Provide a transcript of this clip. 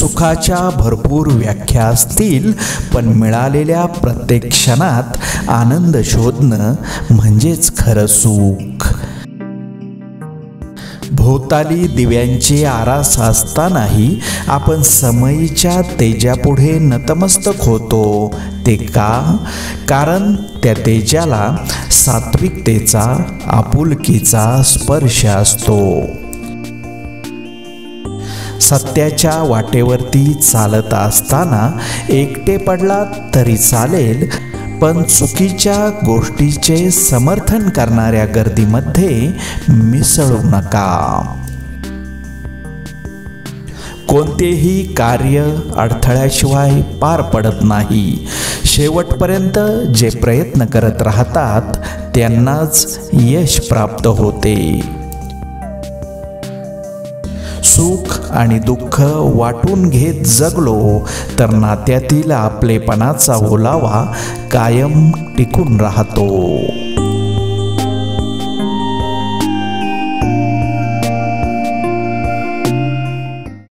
सुखाच्या भरपूर व्याख्या असतील, पण मिळालेल्या प्रत्येक क्षणात आनंद शोधणं म्हणजेच खरं सुख. भोवताली दिव्यांची आरास असतानाही आपण समयीच्या तेजापुढे नतमस्तक होतो. ते का? कारण त्या तेजाला सात्विकतेचा, आपुलकीचा स्पर्श असतो. सत्याच्या वाटेवरती चालत असताना एकटे पडलात तरी चालेल, पण चुकीच्या गोष्टीचे समर्थन करणाऱ्या गर्दीमध्ये मिसळू नका. कोणतेही कार्य अडथळ्याशिवाय पार पडत नाही. शेवटपर्यंत जे प्रयत्न करत राहतात त्यांनाच यश प्राप्त होते. सुख आणि दुःख वाटून घेत जगलो तर नात्यातील आपलेपणाचा ओलावा कायम टिकून राहतो.